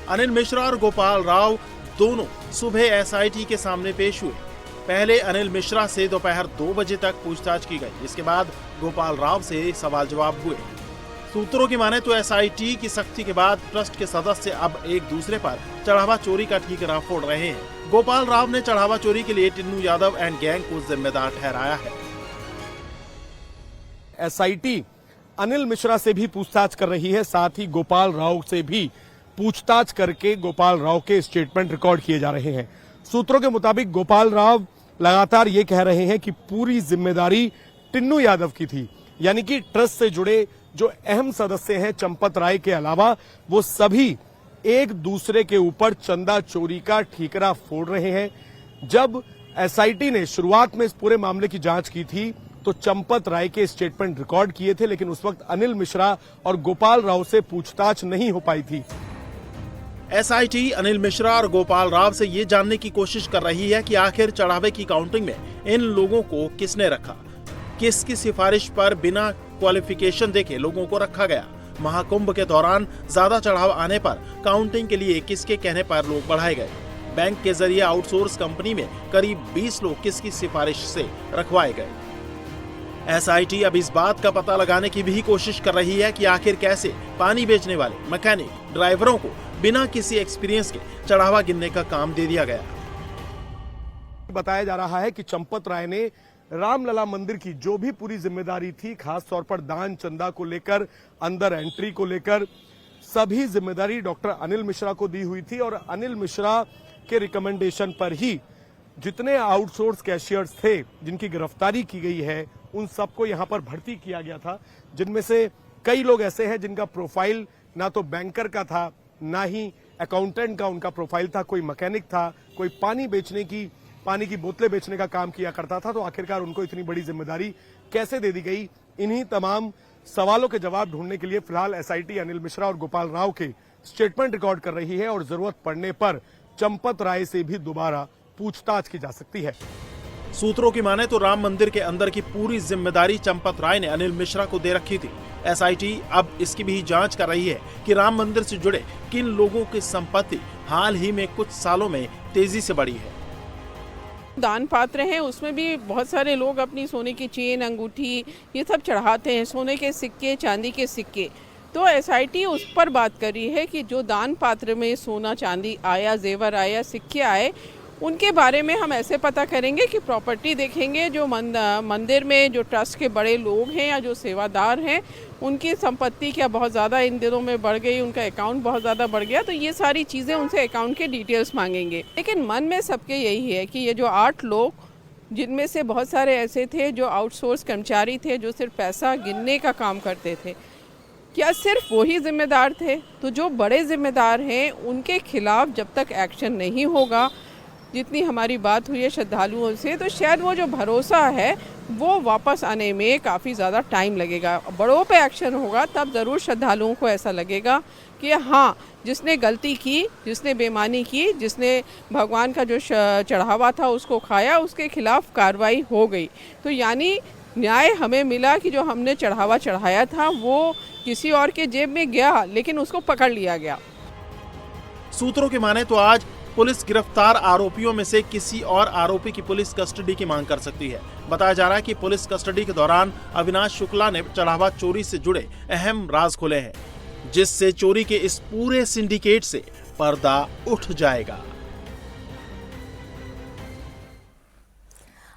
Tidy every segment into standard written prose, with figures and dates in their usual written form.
अनिल मिश्रा और गोपाल राव दोनों सुबह एसआईटी के सामने पेश हुए। पहले अनिल मिश्रा से दोपहर 2 बजे तक पूछताछ की गई। इसके बाद गोपाल राव से सवाल जवाब हुए। सूत्रों की माने तो एसआईटी की सख्ती के बाद ट्रस्ट के सदस्य अब एक दूसरे पर चढ़ावा चोरी का ठीकरा फोड़ रहे हैं। गोपाल राव ने चढ़ावा चोरी के लिए टिन्नू यादव एंड गैंग को जिम्मेदार ठहराया है। एसआईटी अनिल मिश्रा से भी पूछताछ कर रही है, साथ ही गोपाल राव से भी पूछताछ करके गोपाल राव के स्टेटमेंट रिकॉर्ड किए जा रहे हैं। सूत्रों के मुताबिक गोपाल राव लगातार ये कह रहे हैं कि पूरी जिम्मेदारी टिन्नू यादव की थी, यानी कि ट्रस्ट से जुड़े जो अहम सदस्य हैं चंपत राय के अलावा वो सभी एक दूसरे के ऊपर चंदा चोरी का ठीकरा फोड़ रहे हैं। जब एसआईटी ने शुरुआत में इस पूरे मामले की जांच की थी तो चंपत राय के स्टेटमेंट रिकॉर्ड किए थे, लेकिन उस वक्त अनिल मिश्रा और गोपाल राव से पूछताछ नहीं हो पाई थी। एसआईटी अनिल मिश्रा और गोपाल राव से ये जानने की कोशिश कर रही है कि आखिर चढ़ावे की काउंटिंग में इन लोगों को किसने रखा, किसकी सिफारिश पर बिना क्वालिफिकेशन देखे लोगों को रखा गया। महाकुंभ के दौरान ज्यादा चढ़ाव आने पर काउंटिंग के लिए किसके कहने पर लोग बढ़ाए गए। बैंक के जरिए आउटसोर्स कंपनी में करीब 20 लोग किसकी सिफारिश से रखवाए गए। एसआईटी अब इस बात का पता लगाने की भी कोशिश कर रही है कि आखिर कैसे पानी बेचने वाले मैकेनिक ड्राइवरों को बिना किसी एक्सपीरियंस के चढ़ावा गिनने का काम दे दिया गया। बताया जा रहा है कि चंपत राय ने रामलला मंदिर की जो भी पूरी जिम्मेदारी थी, खास तौर पर दान चंदा को लेकर, अंदर एंट्री को लेकर, सभी जिम्मेदारी डॉक्टर अनिल मिश्रा को दी हुई थी। और अनिल मिश्रा के रिकमेंडेशन पर ही जितने आउटसोर्स कैशियर्स थे जिनकी गिरफ्तारी की गई है उन सबको यहां पर भर्ती किया गया था, जिनमें से कई लोग ऐसे हैं जिनका प्रोफाइल ना तो बैंकर का था ना ही अकाउंटेंट का उनका प्रोफाइल था। कोई मैकेनिक था, कोई पानी की बोतलें बेचने का काम किया करता था। तो आखिरकार उनको इतनी बड़ी जिम्मेदारी कैसे दे दी गई? इन्हीं तमाम सवालों के जवाब ढूंढने के लिए फिलहाल एसआईटी अनिल मिश्रा और गोपाल राव के स्टेटमेंट रिकॉर्ड कर रही है और जरूरत पड़ने पर चंपत राय से भी दोबारा पूछताछ की जा सकती है। सूत्रों की माने तो राम मंदिर के अंदर की पूरी जिम्मेदारी चंपत राय ने अनिल मिश्रा को दे रखी थी। एसआईटी अब इसकी भी जांच कर रही है कि राम मंदिर से जुड़े किन लोगों की संपत्ति हाल ही में कुछ सालों में तेजी से बढ़ी है। दान पात्र हैं, उसमें भी बहुत सारे लोग अपनी सोने की चेन, अंगूठी ये सब चढ़ाते हैं, सोने के सिक्के, चांदी के सिक्के। तो एसआईटी उस पर बात कर रही है कि जो दान पात्र में सोना चांदी आया, जेवर आया, सिक्के आए, उनके बारे में हम ऐसे पता करेंगे कि प्रॉपर्टी देखेंगे, जो मंदिर में जो ट्रस्ट के बड़े लोग हैं या जो सेवादार हैं उनकी संपत्ति क्या बहुत ज़्यादा इन दिनों में बढ़ गई, उनका अकाउंट बहुत ज़्यादा बढ़ गया, तो ये सारी चीज़ें उनसे अकाउंट के डिटेल्स मांगेंगे। लेकिन मन में सबके यही है कि ये जो 8 लोग, जिनमें से बहुत सारे ऐसे थे जो आउटसोर्स कर्मचारी थे, जो सिर्फ पैसा गिनने का काम करते थे, क्या सिर्फ वही जिम्मेदार थे? तो जो बड़े जिम्मेदार हैं उनके खिलाफ जब तक एक्शन नहीं होगा, जितनी हमारी बात हुई है श्रद्धालुओं से, तो शायद वो जो भरोसा है वो वापस आने में काफ़ी ज़्यादा टाइम लगेगा। बड़ों पे एक्शन होगा तब ज़रूर श्रद्धालुओं को ऐसा लगेगा कि हाँ, जिसने गलती की, जिसने बेईमानी की, जिसने भगवान का जो चढ़ावा था उसको खाया, उसके खिलाफ कार्रवाई हो गई। तो यानी न्याय हमें मिला कि जो हमने चढ़ावा चढ़ाया था वो किसी और के जेब में गया, लेकिन उसको पकड़ लिया गया। सूत्रों की माने तो आज पुलिस गिरफ्तार आरोपियों में से किसी और आरोपी की पुलिस कस्टडी की मांग कर सकती है। बताया जा रहा है कि पुलिस कस्टडी के दौरान अविनाश शुक्ला ने चढ़ावा चोरी से जुड़े अहम राज खोले हैं, जिससे चोरी के इस पूरे सिंडिकेट से पर्दा उठ जाएगा।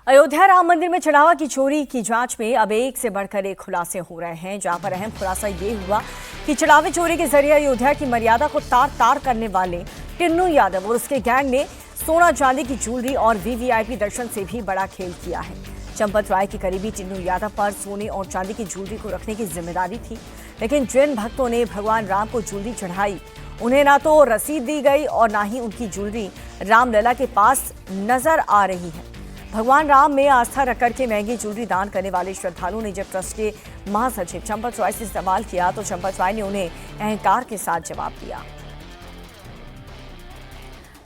अयोध्या राम मंदिर में चढ़ावा की चोरी की जांच में अब एक से बढ़कर एक खुलासे हो रहे हैं, जहां पर अहम खुलासा ये हुआ कि चढ़ावे चोरी के जरिए अयोध्या की मर्यादा को तार तार करने वाले टिन्नू यादव और उसके गैंग ने सोना चांदी की ज्वेलरी और वीवीआईपी दर्शन से भी बड़ा खेल किया है। चंपत राय के करीबी टिन्नू यादव पर सोने और चांदी की ज्वेलरी को रखने की जिम्मेदारी थी, लेकिन जिन भक्तों ने भगवान राम को ज्वेलरी चढ़ाई उन्हें ना तो रसीद दी गई और ना ही उनकी ज्वेलरी रामलला के पास नजर आ रही है। भगवान राम में आस्था रखकर के महंगी ज्वेलरी दान करने वाले श्रद्धालुओं ने जब ट्रस्ट के महासचिव चंपत राय से सवाल किया तो चंपत राय ने उन्हें अहंकार के साथ जवाब दिया।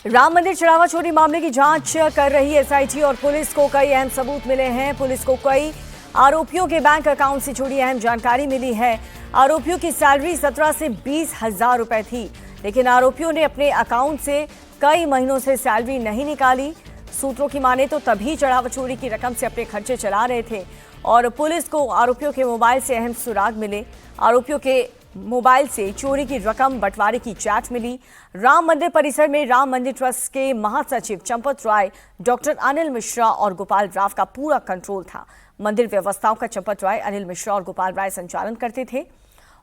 राम मंदिर चढ़ावा चोरी मामले की जांच कर रही एसआईटी और पुलिस को कई अहम सबूत मिले हैं। पुलिस को कई आरोपियों के बैंक अकाउंट से जुड़ी अहम जानकारी मिली है। आरोपियों की सैलरी 17 से 20 हजार रुपए थी। लेकिन आरोपियों ने अपने अकाउंट से कई महीनों से सैलरी नहीं निकाली। सूत्रों की माने तो तभी चढ़ावा चोरी की रकम से अपने खर्चे चला रहे थे और पुलिस को आरोपियों के मोबाइल से अहम सुराग मिले। आरोपियों के मोबाइल से चोरी की रकम बंटवारे की चैट मिली। राम मंदिर परिसर में राम मंदिर ट्रस्ट के महासचिव चंपत राय, डॉक्टर अनिल मिश्रा और गोपाल राव का पूरा कंट्रोल था। मंदिर व्यवस्थाओं का चंपत राय, अनिल मिश्रा और गोपाल राय संचालन करते थे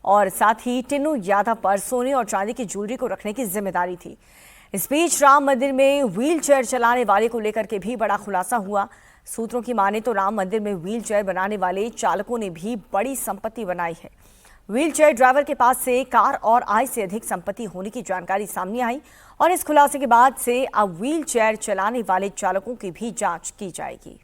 और साथ ही टिन्नू यादव पर सोने और चांदी की ज्वेलरी को रखने की जिम्मेदारी थी। इस बीच राम मंदिर में व्हील चेयर चलाने वाले को लेकर के भी बड़ा खुलासा हुआ। सूत्रों की माने तो राम मंदिर में व्हील चेयर बनाने वाले चालकों ने भी बड़ी संपत्ति बनाई है। व्हील चेयर ड्राइवर के पास से कार और आय से अधिक संपत्ति होने की जानकारी सामने आई और इस खुलासे के बाद से अब व्हील चेयर चलाने वाले चालकों की भी जांच की जाएगी।